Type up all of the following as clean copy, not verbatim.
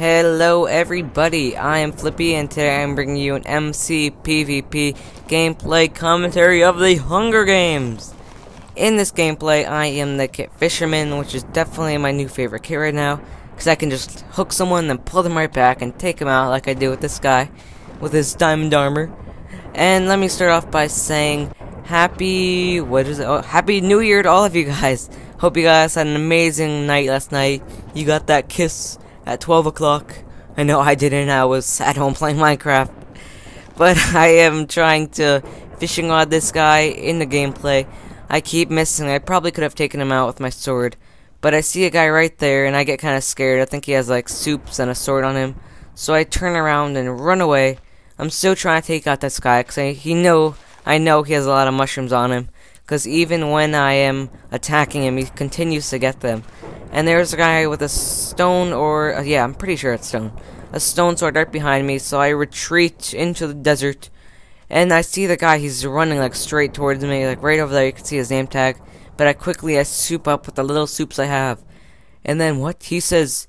Hello everybody, I am Flippy and today I'm bringing you an MCPVP gameplay commentary of the Hunger Games. In this gameplay, I am the kit fisherman, which is definitely my new favorite kit right now, because I can just hook someone and pull them right back and take them out like I do with this guy, with his diamond armor. And let me start off by saying Happy New Year to all of you guys. Hope you guys had an amazing night last night. You got that kiss at 12 o'clock. I know I didn't. I was at home playing Minecraft. But I am trying to fishing rod this guy in the gameplay. I keep missing. I probably could have taken him out with my sword. But I see a guy right there and I get kind of scared. I think he has like soups and a sword on him. So I turn around and run away. I'm still trying to take out this guy because I know he has a lot of mushrooms on him. Because even when I am attacking him, he continues to get them. And there's a guy with a stone, or yeah, I'm pretty sure it's stone. A stone sword right behind me, so I retreat into the desert. And I see the guy, he's running like straight towards me, like right over there, you can see his name tag. But I soup up with the little soups I have. And then what? He says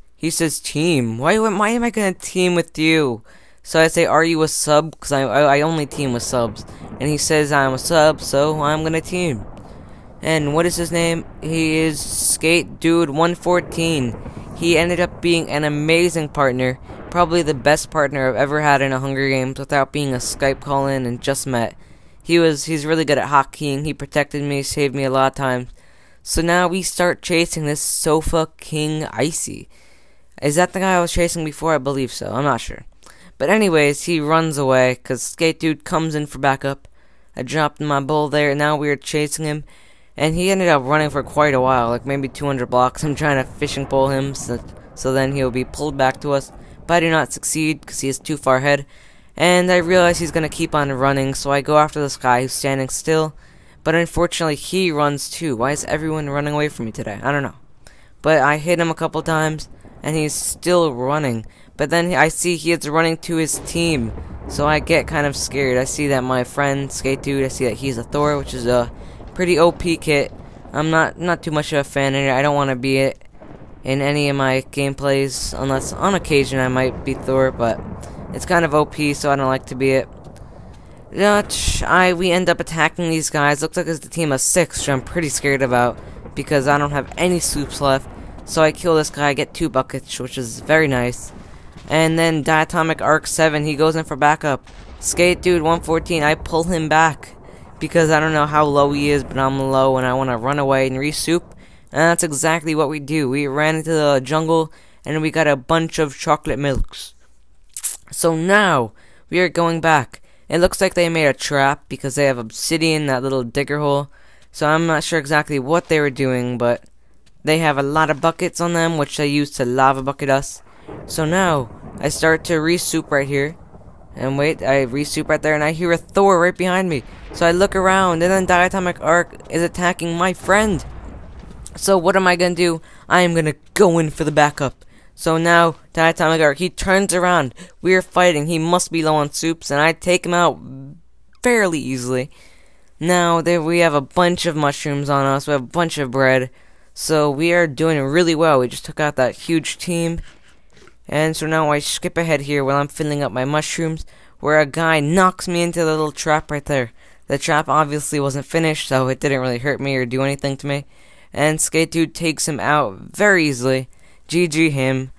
team. Why am I gonna team with you? So I say, are you a sub? Because I only team with subs. And he says I'm a sub, so I'm gonna team. And what is his name? He is Skate Dude 114. He ended up being an amazing partner. Probably the best partner I've ever had in a Hunger Games without being a Skype call-in and just met. He's really good at hotkeying. He protected me, saved me a lot of times. So now we start chasing this Sofa King Icy. Is that the guy I was chasing before? I believe so. I'm not sure. But anyways, he runs away because Skate Dude comes in for backup. I dropped my bull there, and now we are chasing him. And he ended up running for quite a while, like maybe 200 blocks. I'm trying to fishing pole him, so then he'll be pulled back to us. But I do not succeed because he is too far ahead. And I realize he's going to keep on running, so I go after this guy who's standing still. But unfortunately, he runs too. Why is everyone running away from me today? I don't know. But I hit him a couple times, and he's still running. But then I see he is running to his team, so I get kind of scared. I see that my friend, Skate Dude, I see that he's a Thor, which is a pretty OP kit. I'm not too much of a fan of it. I don't want to be it in any of my gameplays, unless on occasion I might be Thor, but it's kind of OP, so I don't like to be it. We end up attacking these guys. Looks like it's the team of 6, which I'm pretty scared about, because I don't have any soups left. So I kill this guy, get 2 buckets, which is very nice. And then Diatomic Arc 7, he goes in for backup. Skate Dude 114, I pull him back, because I don't know how low he is, but I'm low and I want to run away and re-soup. And that's exactly what we do. We ran into the jungle and we got a bunch of chocolate milks. So now we are going back. It looks like they made a trap because they have obsidian, that little digger hole. So I'm not sure exactly what they were doing, but they have a lot of buckets on them, which they use to lava bucket us. So now I start to re-soup right here. And wait, I re-soup right there, and I hear a Thor right behind me. So I look around, and then Diatomic Arc is attacking my friend. So what am I gonna do? I am gonna go in for the backup. So now, Diatomic Arc, he turns around. We are fighting. He must be low on soups, and I take him out fairly easily. Now, we have a bunch of mushrooms on us. We have a bunch of bread. So we are doing really well. We just took out that huge team. And so now I skip ahead here while I'm filling up my mushrooms, where a guy knocks me into the little trap right there. The trap obviously wasn't finished, so it didn't really hurt me or do anything to me. And Skate Dude takes him out very easily. GG him.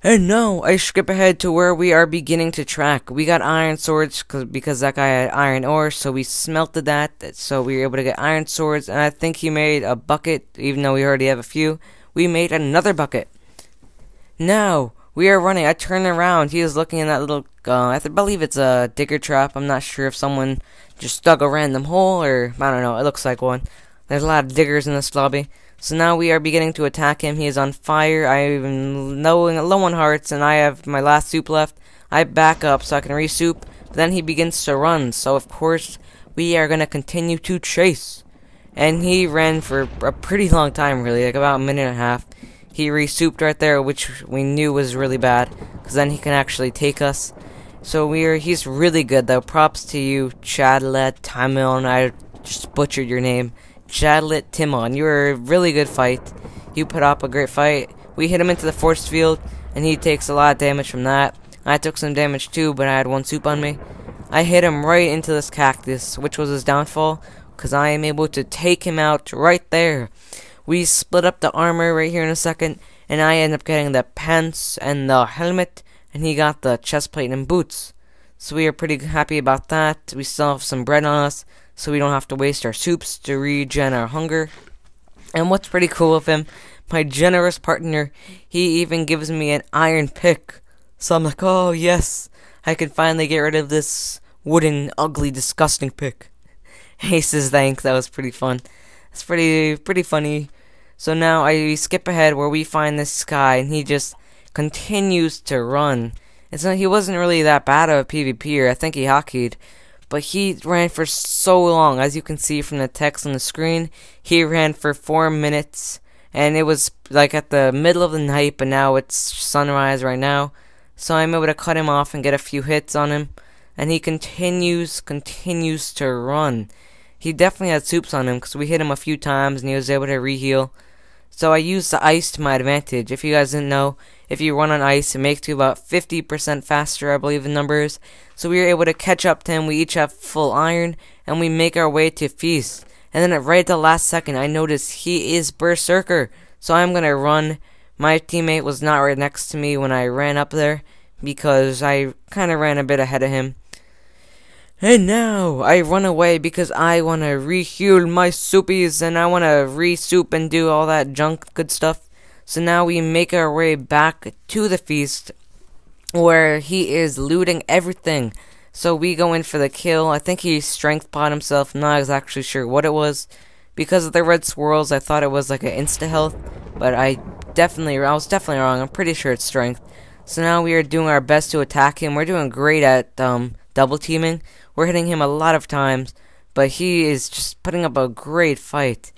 And now I skip ahead to where we are beginning to track. We got iron swords because that guy had iron ore, so we smelted that. So we were able to get iron swords, and I think he made a bucket, even though we already have a few. We made another bucket. Now, we are running. I turn around. He is looking in that little, I believe it's a digger trap. I'm not sure if someone just dug a random hole, or, I don't know, it looks like one. There's a lot of diggers in this lobby. So now we are beginning to attack him. He is on fire. I am low on hearts, and I have my last soup left. I back up so I can re-soup. But then he begins to run, so of course, we are going to continue to chase. And he ran for a pretty long time, really, like about a minute and a half. He re-souped right there, which we knew was really bad, because then he can actually take us. So he's really good, though. Props to you, Chadlet Timon. I just butchered your name. Chadlet Timon. You were a really good fight. You put up a great fight. We hit him into the force field. and he takes a lot of damage from that. I took some damage too, but I had one soup on me. I hit him right into this cactus, which was his downfall, because I am able to take him out right there. We split up the armor right here in a second, and I end up getting the pants and the helmet, and he got the chest plate and boots. So we are pretty happy about that. We still have some bread on us, so we don't have to waste our soups to regen our hunger. And what's pretty cool of him, my generous partner, he even gives me an iron pick. So I'm like, oh yes, I can finally get rid of this wooden, ugly, disgusting pick. He says thanks, that was pretty fun. It's pretty funny. So now I skip ahead where we find this guy, and he just continues to run. He wasn't really that bad of a PvPer, I think he hockeyed, but he ran for so long. As you can see from the text on the screen, he ran for 4 minutes, and it was like at the middle of the night, but now it's sunrise right now. So I'm able to cut him off and get a few hits on him, and he continues to run. He definitely had soups on him because we hit him a few times and he was able to re-heal. So I used the ice to my advantage. If you guys didn't know, if you run on ice, it makes you about 50% faster, I believe the number is. So we were able to catch up to him. We each have full iron, and we make our way to feast. And then right at the last second, I noticed he is Berserker. So I'm going to run. My teammate was not right next to me when I ran up there, because I kind of ran a bit ahead of him. And now I run away because I want to reheal my soupies, and I want to re-soup and do all that junk good stuff. So now we make our way back to the feast where he is looting everything. So we go in for the kill. I think he strength pot himself. I'm not exactly sure what it was. Because of the red swirls, I thought it was like an insta health, but I was definitely wrong. I'm pretty sure it's strength. So now we are doing our best to attack him. We're doing great at double teaming. We're hitting him a lot of times, but he is just putting up a great fight.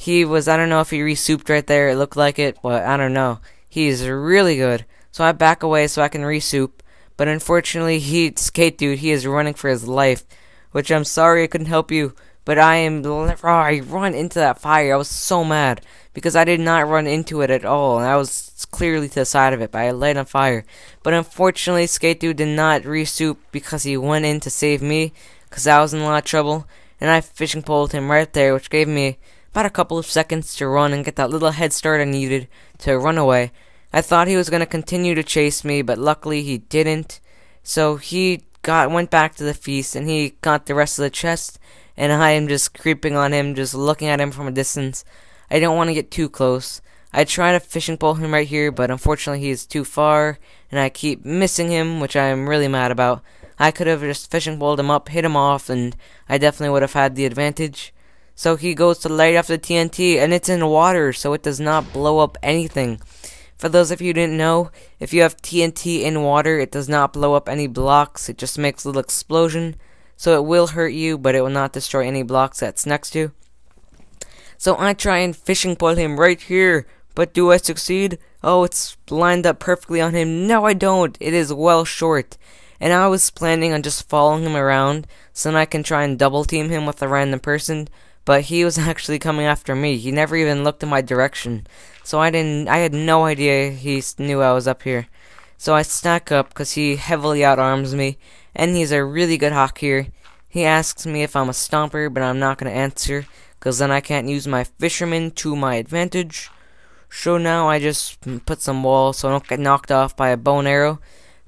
I don't know if he resouped right there, it looked like it, but I don't know. He is really good. So I back away so I can resoup, but unfortunately, Skate Dude, he is running for his life, which I'm sorry I couldn't help you, but I run into that fire. I was so mad, because I did not run into it at all, and I was clearly to the side of it, but I light on fire. But unfortunately, Skate Dude did not resoup because he went in to save me, because I was in a lot of trouble, and I fishing poled him right there, which gave me about a couple of seconds to run and get that little head start I needed to run away. I thought he was going to continue to chase me, but luckily he didn't. So he went back to the feast, and he got the rest of the chest, and I am just creeping on him, just looking at him from a distance. I don't want to get too close. I try to fishing pole him right here, but unfortunately he is too far, and I keep missing him, which I am really mad about. I could have just fishing poled him up, hit him off, and I definitely would have had the advantage. So he goes to light off the TNT, and it's in water, so it does not blow up anything. For those of you who didn't know, if you have TNT in water, it does not blow up any blocks, it just makes a little explosion. So it will hurt you, but it will not destroy any blocks that's next to. So I try and fishing pole him right here, but do I succeed? Oh, it's lined up perfectly on him. No, I don't. It is well short. And I was planning on just following him around, so then I can try and double team him with a random person. But he was actually coming after me. He never even looked in my direction. So I had no idea he knew I was up here. So I stack up because he heavily outarms me, and he's a really good hockeyer. He asks me if I'm a stomper, but I'm not going to answer, because then I can't use my fisherman to my advantage. So now I just put some walls so I don't get knocked off by a bow and arrow.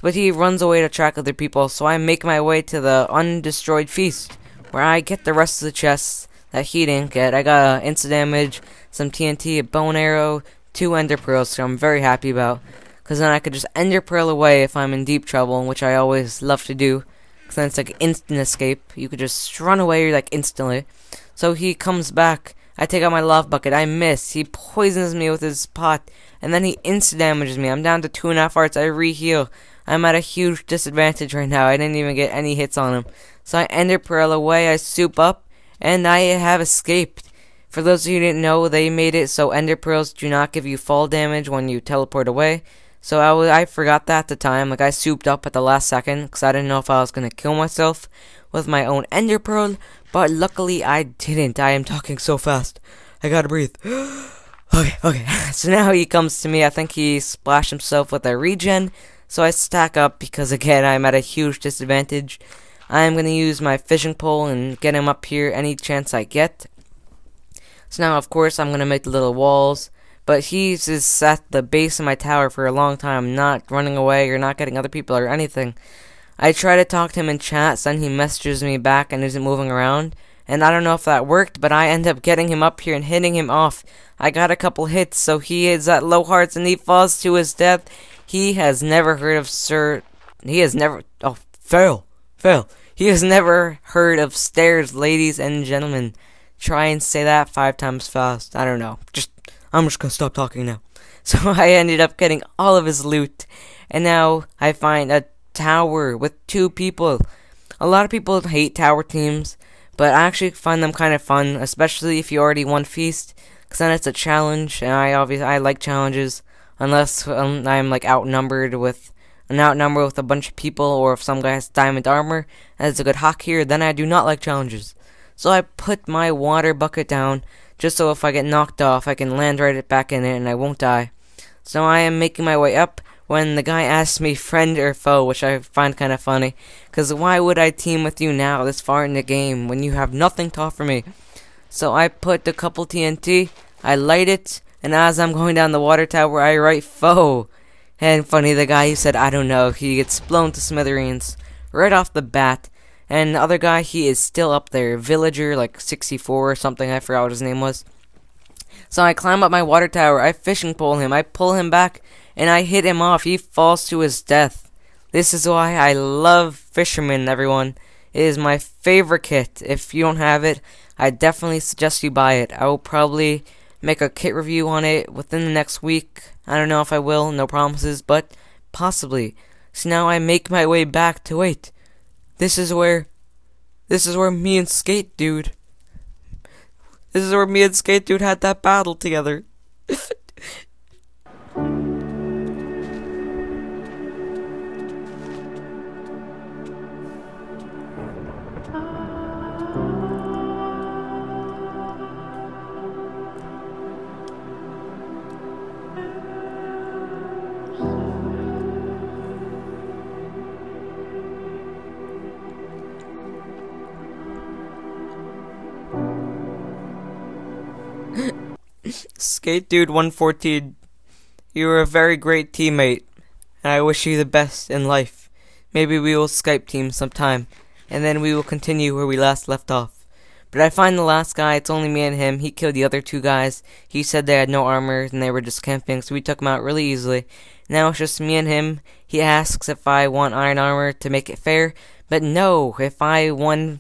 But he runs away to track other people, so I make my way to the undestroyed feast, where I get the rest of the chests that he didn't get. I got insta damage, some TNT, a bow and arrow, 2 ender pearls, so I'm very happy about. Because then I could just ender pearl away if I'm in deep trouble, which I always love to do. Because then it's like instant escape. You could just run away like instantly. So he comes back. I take out my lava bucket. I miss. He poisons me with his pot. And then he insta damages me. I'm down to 2.5 hearts. I re-heal. I'm at a huge disadvantage right now. I didn't even get any hits on him. So I ender pearl away. I soup up. And I have escaped. For those of you who didn't know, they made it so ender pearls do not give you fall damage when you teleport away. So I forgot that at the time. Like, I souped up at the last second because I didn't know if I was going to kill myself with my own ender pearl. But luckily I didn't. I am talking so fast. I gotta breathe. Okay. So now he comes to me. I think he splashed himself with a regen. So I stack up because, again, I'm at a huge disadvantage. I'm going to use my fishing pole and get him up here any chance I get. So now, of course, I'm going to make the little walls. But he's just at the base of my tower for a long time, not running away or not getting other people or anything. I try to talk to him in chat, then he messages me back and isn't moving around. And I don't know if that worked, but I end up getting him up here and hitting him off. I got a couple hits, so he is at low hearts and he falls to his death. He has never heard of He has never... Oh, fail. He has never heard of stairs, ladies and gentlemen. Try and say that 5 times fast. I don't know. I'm just gonna stop talking now. So I ended up getting all of his loot. And now I find a tower with 2 people. A lot of people hate tower teams, but I actually find them kind of fun, especially if you already won Feast, because then it's a challenge, and I like challenges, unless I'm like outnumbered with a bunch of people, or if some guy has diamond armor and has a good hack here, then I do not like challenges. So I put my water bucket down, just so if I get knocked off, I can land right back in it and I won't die. So I am making my way up when the guy asks me friend or foe, which I find kind of funny, because why would I team with you now this far in the game when you have nothing to offer me? So I put a couple TNT, I light it, and as I'm going down the water tower, I write foe. And funny, the guy who said I don't know, he gets blown to smithereens right off the bat. And the other guy, he is still up there, villager like 64 or something, I forgot what his name was. So I climb up my water tower, I fishing pole him, I pull him back, and I hit him off. He falls to his death. This is why I love Fisherman, everyone. It is my favorite kit. If you don't have it, I definitely suggest you buy it. I will probably make a kit review on it within the next week. I don't know if I will, no promises, but possibly. So now I make my way back to wait. This is where me and Skate Dude had that battle together. Skate Dude 114, you are a very great teammate, and I wish you the best in life. Maybe we will Skype team sometime, and then we will continue where we last left off. But I find the last guy, it's only me and him. He killed the other 2 guys. He said they had no armor, and they were just camping, so we took him out really easily. Now it's just me and him. He asks if I want iron armor to make it fair, but no, if I won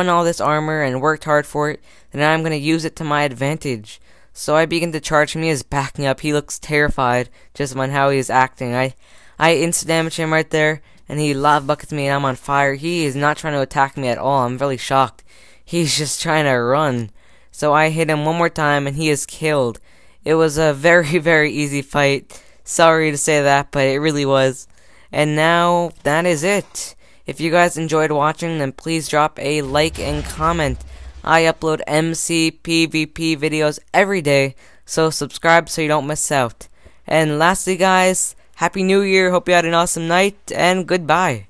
all this armor and worked hard for it, then I'm gonna use it to my advantage. So I begin to charge him. He is backing up. He looks terrified just on how he is acting. I instant damage him right there, and he lava buckets me and I'm on fire. He is not trying to attack me at all. I'm really shocked. He's just trying to run. So I hit him one more time and he is killed. It was a very, very easy fight. Sorry to say that, but it really was. And now, that is it. If you guys enjoyed watching, then please drop a like and comment. I upload MCPVP videos every day, so subscribe so you don't miss out. And lastly, guys, Happy New Year. Hope you had an awesome night, and goodbye.